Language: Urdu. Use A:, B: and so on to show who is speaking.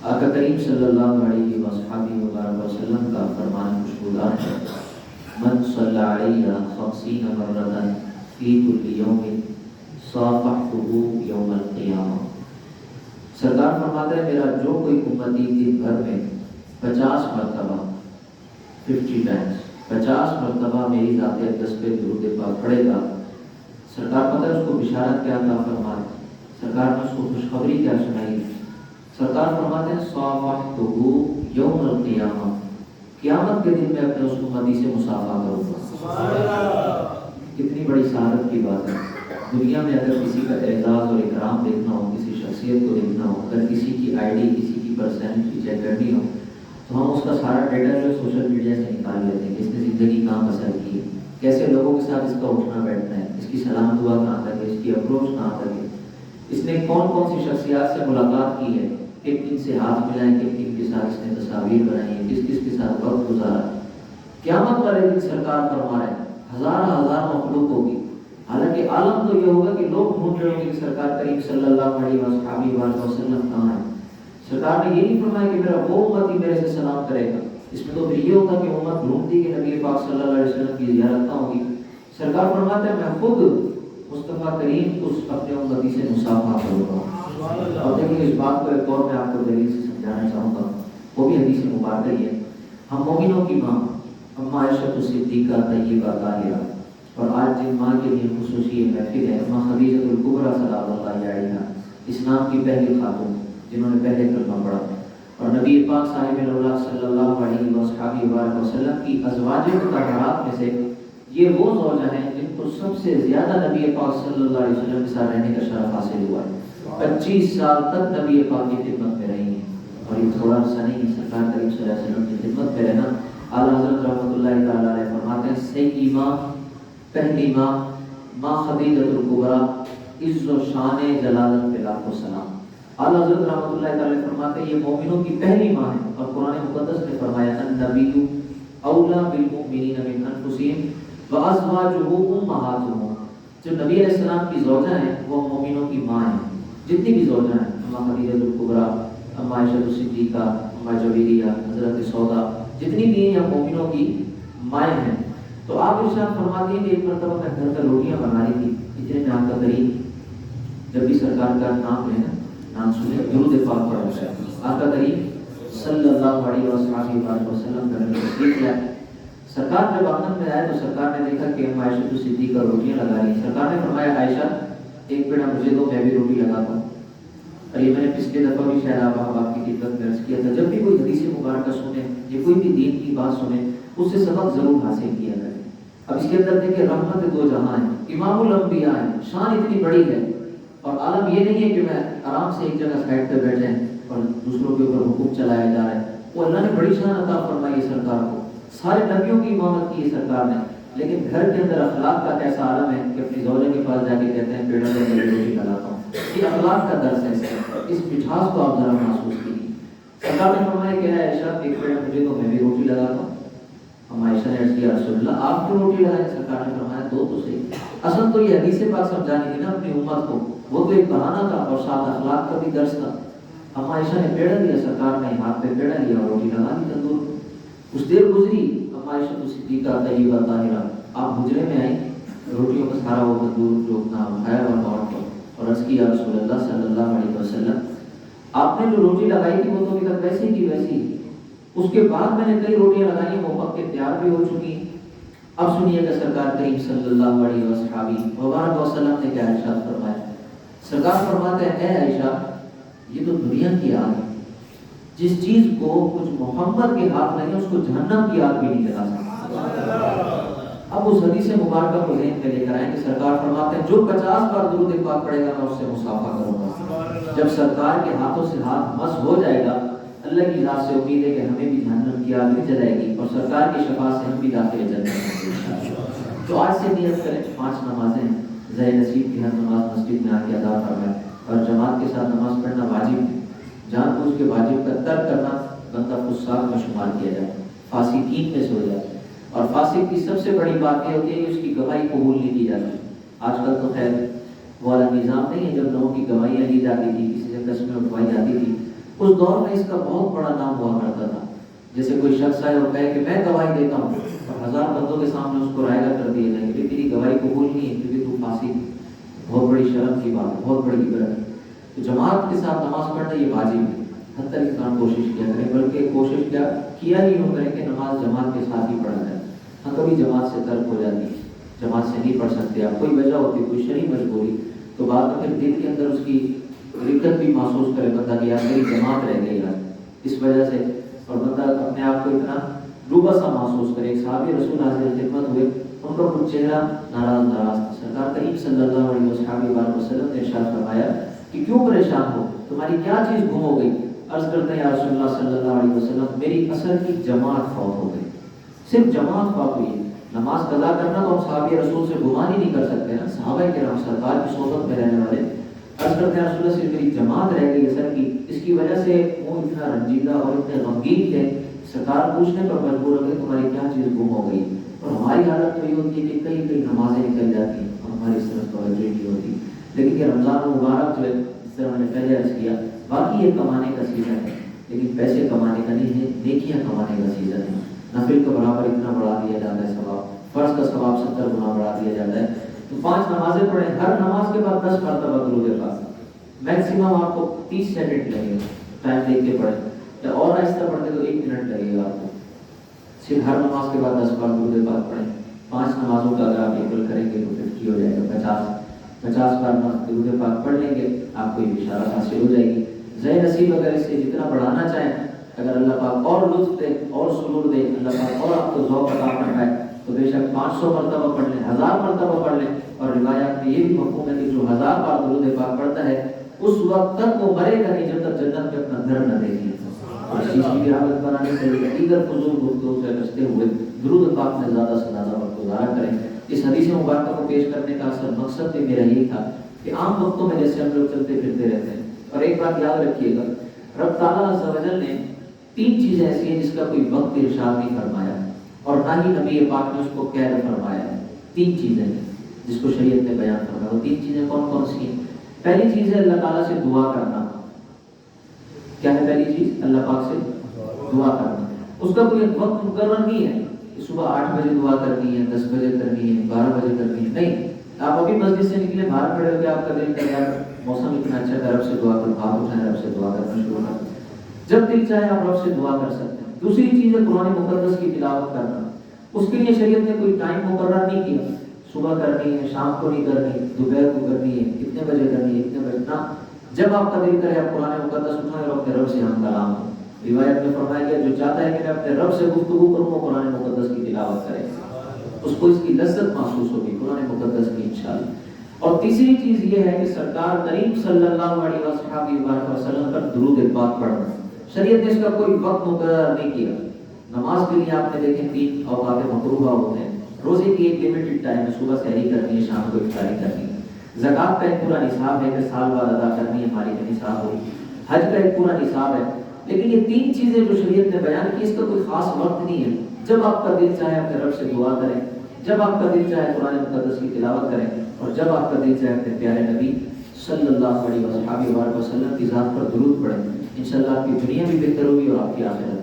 A: آقا کریم صلی اللہ علیہ وسلم کا فرمان خوشبودار ہے، من صلی علیہ 50 مرۃ فی کل یوم صافحته یوم القیامہ۔ سرکار فرماتے ہیں میرا جو کوئی امتی دن بھر میں 50 مرتبہ 50 ٹائمز 50 مرتبہ میری ذات اقدس پہ درود پاک پڑھے گا، سرکار پتہ ہے اس کو بشارت کیا عطا فرمائے، سرکار نے اس کو خوشخبری کیا سنائی، سرکار فرماتے ہیں صافحته یوم القیامہ، قیامت کے دن میں اپنے اس امتی سے مصافحہ کروں گا۔ سبحان اللہ، کتنی بڑی سعادت کی بات ہے۔ دنیا میں اگر کسی کا اعزاز اور اکرام دیکھنا ہو، کسی شخصیت کو دیکھنا ہو، اگر کسی کی آئی ڈی، کسی کی پرسنالٹی چیک کرنی ہو تو ہم اس کا سارا ڈیٹا جو سوشل میڈیا سے نکال لیتے ہیں کہ اس نے زندگی کہاں بسر کی ہے، کیسے لوگوں کے ساتھ اس کا اٹھنا بیٹھنا ہے، اس کی سلام دعا کہاں تک ہے، اس کی اپروچ کہاں تک ہے، اس نے کون کون سی شخصیات سے ملاقات کی ہے، کن کن سے ہاتھ ملائے، کن کن کے ساتھ اس نے تصاویر بنائی ہیں، کس کس کے ساتھ وقت گزارا۔ قیامت والے دن سرکار فرما رہے ہیں ہزار مخلوق ہوگی، حالانکہ عالم تو یہ ہوگا کہ لوگ ڈھونڈ رہے ہوں گے کہ سرکار کریم صلی اللہ علیہ وسلم کہاں ہے۔ سرکار نے یہ نہیں فرمایا کہ میرا وہ امت ہی میرے سے سلام کرے گا، اس میں تو پھر یہ ہوتا کہ امت ڈھونڈتی کہ نبی پاک صلی اللہ علیہ وسلم کی زیارت نہ ہوگی۔ سرکار فرماتے ہیں میں خود مصطفیٰ کریم اس اپنے امتی سے مصافحہ کروں گا۔ اور دیکھیں اس بات کو ایک اور میں آپ کو دلیل سے سمجھانا چاہوں گا، وہ بھی حدیث مبارکہ ہی ہے۔ ہم مومنوں کی ماں اماں عائشہ صدیقہ طیبہ طاہرہ، اور آج جن ماں کے لیے خصوصی محفل ہے، اماں خدیجہ الکبریٰ سلام اللہ علیہا، اسلام کی پہلی خاتون جنہوں نے پہلے کلمہ پڑھا، اور نبی پاک صاحب اللہ صلی اللہ علیہ وسلم کی ازواج مطہرات میں سے یہ وہ زوجہ ہیں جن کو سب سے زیادہ نبی پاک صلی اللہ علیہ وسلم کے ساتھ رہنے کا شرف حاصل ہوا ہے۔ 25 سال تک نبی پاک کی خدمت میں رہی ہیں، اور یہ تھوڑا سا نہیں ہے، سرکار کریم صلی اللہ علیہ وسلم کی خدمت میں رہنا۔ اعلیٰ حضرت رحمۃ اللہ تعالیٰ علیہ فرماتے ہیں سیدی ماں، پہلی ماں، ماں خدیجہ الکبریٰ، عز و شان جلالت پہ لاکھوں سلام۔ اعلیٰ حضرت رحمۃ اللہ تعالیٰ فرماتے ہیں یہ مومنوں کی پہلی ماں ہے، اور قرآن مقدس نے فرمایا النبی اولیٰ بالمؤمنین من انفسہم وازواجہ امہاتہم، جو نبی علیہ السلام کی زوجہ ہیں وہ مومنوں کی ماں ہیں، جتنی بھی زوجہ ہیں، اماں خدیجہ الکبریٰ، اماں عائشہ صدیقہ، اماں جویریہ، حضرت سودا، جتنی بھی ہیں یہ مومنوں کی مائیں ہیں۔ تو آپ ارشاد فرماتی ہیں کہ ایک مرتبہ میں گھر پر روٹیاں بنا رہی تھی، اتنے میں آپ کا کریم جب بھی سرکار کا نام ہے نا، نام سنے درود پاک پڑھا ہے، آقا کریم صلی اللہ علیہ وسلم کا نام کیا۔ سرکار جب آنگن میں آئے تو سرکار نے دیکھا کہ اماں عائشہ صدیقہ روٹیاں لگا رہی ہیں۔ سرکار نے فرمایا عائشہ ایک پیڑا مجھے دو، میں بھی روٹی لگاتا ہوں۔ اور یہ میں نے پچھلے دفعہ بھی شاید آپ کی خدمت میں عرض کیا تھا، جب بھی کوئی حدیث مبارکہ سنیں یا کوئی بھی دین کی بات سنیں اس سے سبق ضرور حاصل کیا کریں۔ اب اس کے اندر دیکھیں رحمت دو جہاں ہیں، امام الانبیاء ہیں، شان اتنی بڑی ہے، اور عالم یہ نہیں ہے کہ میں آرام سے ایک جگہ سائڈ پہ بیٹھے ہیں اور دوسروں کے اوپر حکم چلایا جا رہا ہے۔ وہ اللہ نے بڑی شان عطا فرمائی ہے سرکار کو، سارے نبیوں کی امامت کی ہے سرکار نے، لیکن گھر کے اندر اخلاق کا کیسا عالم ہے کہ اپنی زوجہ کے پاس جا کے کہتے ہیں پیڑوں میں میں روٹی لگاتا ہوں۔ یہ اخلاق کا درس ہے، اس مٹھاس کو آپ ذرا محسوس کیجیے۔ سرکار نے فرمایا کہ اے عائشہ ایک پیڑ مجھے تو میں بھی روٹی لگاتا ہوں۔ ہم عائشہ نے عرض کیا رسول اللہ آپ کیوں روٹی لگائیں؟ سرکار نے فرمایا دو تو صحیح، اصل تو یہ حدیث پاک سمجھانی تھی نا اپنی امت کو، وہ تو ایک بہانہ تھا اور ساتھ اخلاق کا بھی درس تھا۔ ہم عائشہ نے پیڑا لیا، سرکار نے ہاتھ پہ پیڑا لیا اور روٹی لگا دی تندور میں۔ کچھ دیر گزری، ہم عائشہ صدیقہ طیبہ طاہرہ آپ حجرے میں آئیں، روٹیوں کا سارا وہ تندور جو اپنا اٹھایا ہوا موڑ کو، اور عرض کیا رسول اللہ صلی اللہ علیہ وسلم آپ نے جو روٹی لگائی تھی وہ تو ابھی تک ویسی کی ویسی، اس کے بعد میں نے کئی روٹیاں لگائی ہیں، وہ پک کے تیار بھی ہو چکی ہیں۔ اب سنیے کہ سرکار کریم صلی اللہ علیہ وسلم نے کیا ارشاد فرمایا۔ سرکار فرماتے ہیں اے عائشہ یہ تو دنیا کی آگ ہے، جس چیز کو کچھ محمد کے ہاتھ نہیں اس کو جہنم کی آگ بھی نہیں جلا سکتی۔ اب اس حدیث مبارکہ کو ذہن میں لے کر آئیں کہ سرکار فرماتے ہیں جو 50 بار درود پاک پڑھے گا میں اس سے مصافحہ کروں گا۔ جب سرکار کے ہاتھوں سے ہاتھ مس ہو جائے گا، اللہ کی ذات سے امید ہے کہ ہمیں بھی جہنم کی آگ نہیں جلائے گی، اور سرکار کی شفاعت سے ہم بھی داخل جنت میں۔ تو آج سے نیت کریں 5 نمازیں ذی نصیب کی ہر نماز مسجد میں آ کے ادا فرمائیں، اور جماعت کے ساتھ نماز پڑھنا واجب ہے، جان بوجھ کے واجب کا ترک کرنا بندہ فساق میں شمار کیا جائے، فاسقین میں سے ہو جائے۔ اور فاسق کی سب سے بڑی بات یہ ہوتی ہے کہ اس کی گواہی قبول نہیں کی جاتی۔ آج کل تو خیر وہ والا نظام نہیں ہے، جب لوگوں کی گواہیاں لی جاتی تھی، کسی سے قسمیں اٹھوائی جاتی تھی، اس دور میں اس کا بہت بڑا نام ہوا کرتا تھا. جیسے کوئی شخص آئے اور کہے کہ میں گواہی دیتا ہوں اور 1000 بندوں کے سامنے اس کو رائیگاں کر دیا جائے کہ تیری گواہی قبول نہیں ہے کیونکہ تو فاسق. بہت بڑی شرم کی بات ہے، بہت بڑی عبرت ہے. تو جماعت کے ساتھ نماز پڑھنا یہ واجب ہے. حتی الامکان کوشش کیا کریں، بلکہ کوشش کیا ہی یوں کریں کہ نماز جماعت کے ساتھ ہی پڑھا جائے. ہاں کبھی جماعت سے ترک ہو جاتی ہے، جماعت سے نہیں پڑھ سکتے آپ، کوئی وجہ ہوتی ہے، کوئی شرعی مجبوری، تو بعد میں پھر دل کے اندر اس کی دقت بھی محسوس کرے بندہ کہ یار میری جماعت رہ گئی یار اس وجہ سے، اور بندہ اپنے آپ کو اتنا ڈوبا سا محسوس کرے. ایک صحابی رسول حاضر خدمت ہوئے، ان کا کچھ چہرہ ناراض تھا. سرکار کریم صلی اللہ علیہ وسلم نے ارشاد فرمایا کہ کیوں پریشان ہو، تمہاری کیا چیز گم ہو گئی؟ عرض کرتے ہیں یا رسول اللہ صلی اللہ علیہ وسلم میری اثر کی جماعت فوت ہو گئی. صرف جماعت فوت ہوئی ہے. نماز قضا کرنا تو ہم صحابی رسول سے گمان ہی نہیں کر سکتے نا، صحابہ کرام سرکار کی صحبت میں رہنے والے. عرض کرتے ہیں رسول اللہ صرف میری جماعت رہ گئی اثر کی، اس کی وجہ سے وہ اتنا رنجیدہ اور اتنے غمگین تھے. سرکار پوچھنے پر مجبور ہو گئے تمہاری کیا چیز گم ہو گئی. اور ہماری حالت تو یہ ہوتی ہے کہ کئی کئی نمازیں نکل جاتی ہیں اور ہماری اس طرف توجہ نہیں ہوتی. لیکن یہ رمضان مبارک جو ہے جس طرح میں نے پہلے عرض کیا، باقی یہ کمانے کا سیزن ہے لیکن پیسے کمانے کا نہیں ہے، نیکیاں کمانے کا سیزن ہے. نفل کا برابر اتنا بڑھا دیا جاتا ہے ثواب، فرض کا ثواب 70 گنا بڑھا دیا جاتا ہے. تو 5 نمازیں پڑھیں، ہر نماز کے بعد 10 مرتبہ درود پاک. میکسیمم آپ کو 30 سیکنڈ لگے گا ٹائم دیکھ کے پڑھیں، اور آہستہ پڑھتے تو 1 منٹ لگے گا آپ کو. صرف ہر نماز کے بعد 10 بار درود پاک پڑھیں. 5 نمازوں کا اگر آپ ایکول کریں گے تو 50 ہو جائے گا. 50 بار درود پاک پڑھ لیں گے آپ کو یہ بشارت حاصل ہو جائے گی. ذہن نصیب اگر اس سے جتنا بڑھانا چاہیں، اگر اللہ پاک اور لطف دے اور سرور دے، اللہ پاک اور آپ کو ذوق عطا فرمائے تو بے شک 500 مرتبہ پڑھ لیں، 1000 مرتبہ پڑھ لیں. اور روایات میں یہ بھی مفہوم ہے کہ جو 1000 بار درود پاک پڑھتا ہے اس وقت تک وہ مرے گا نہیں جب تک جنت میں اپنا گھر نہ دیکھے. اور اس چیز کی حالت بنانے کے لیے دیگر فضول گفتگو سے بچتے ہوئے درود پاک میں زیادہ سے زیادہ وقت گزارا کریں. اس حدیث مبارکہ کو پیش کرنے کا اصل مقصد بھی میرا یہی تھا کہ عام وقتوں میں جیسے ہم لوگ چلتے پھرتے رہتے ہیں، اور ایک بات یاد رکھیے گا، رب تعالیٰ عز و جل نے 3 چیزیں ایسی ہیں جس کا کوئی وقت ارشاد نہیں فرمایا اور نہ ہی نبی پاک نے اس کو قید فرمایا ہے. 3 چیزیں ہیں جس کو شریعت نے بیان فرمایا. وہ 3 چیزیں کون کون سی ہیں؟ پہلی چیز ہے اللہ تعالیٰ سے دعا کرنا. کیا ہے پہلی چیز؟ اللہ پاک سے دعا کرنا. اس کا کوئی وقت مقرر نہیں ہے کہ صبح 8 بجے دعا کرنی ہے، 10 بجے کرنی ہے، 12 بجے کرنی ہے. نہیں، آپ ابھی مسجد سے نکلے باہر کھڑے ہو کے آپ کا دل کر یار موسم اتنا اچھا ہے رب سے دعا کرو، ہاتھ اٹھائیں رب سے دعا کرنا شروع کر. جب دل چاہے آپ رب سے دعا کر سکتے ہیں. دوسری چیز ہے قرآن مقدس کی تلاوت کرنا. اس کے لیے شریعت نے کوئی ٹائم مقرر نہیں کیا، صبح کرنی ہے، شام کو نہیں کرنی، دوپہر کو کرنی ہے، کتنے بجے کرنی ہے، اتنے بجے نہ. جب آپ کا دل کرے آپ قرآن مقدس اٹھائیں اور اپنے رب سے ہم کلام ہو. روایت میں فرمایا گیا جو چاہتا ہے کہ میں اپنے رب سے گفتگو کروں وہ قرآن مقدس کی تلاوت کرے، اس کو اس کی لذت محسوس ہوگی قرآن مقدس کی انشاءاللہ. اور تیسری چیز یہ ہے کہ سرکار کریم صلی اللہ علیہ وسلم پر درود پاک پڑھنا. شریعت نے اس کا کوئی وقت مقرر نہیں کیا. نماز کے لیے آپ نے دیکھیں 3 اوقات مکروہ ہوتے ہیں. روزے کی ایک لمیٹڈ ٹائم ہے، صبح سحری کرنی ہے، شام کو افطاری کرنی ہے. زکوٰۃ کا ایک پورا نصاب ہے کہ سال بعد ادا کرنی ہے، ہماری کا نصاب ہوئی. حج کا ایک پورا نصاب ہے. لیکن یہ 3 چیزیں جو شریعت نے بیان کی اس کا کوئی خاص وقت نہیں ہے. جب آپ کا دل چاہے اپنے رب سے دعا کریں، جب آپ کا دل چاہے قرآن مقدس کی تلاوت کریں، اور جب آپ کا دل چاہے اپنے پیارے نبی صلی اللہ علیہ وسلم کی ذات پر درود پڑھیں. انشاءاللہ آپ کی دنیا بھی بہتر ہوگی اور آپ کی آخرت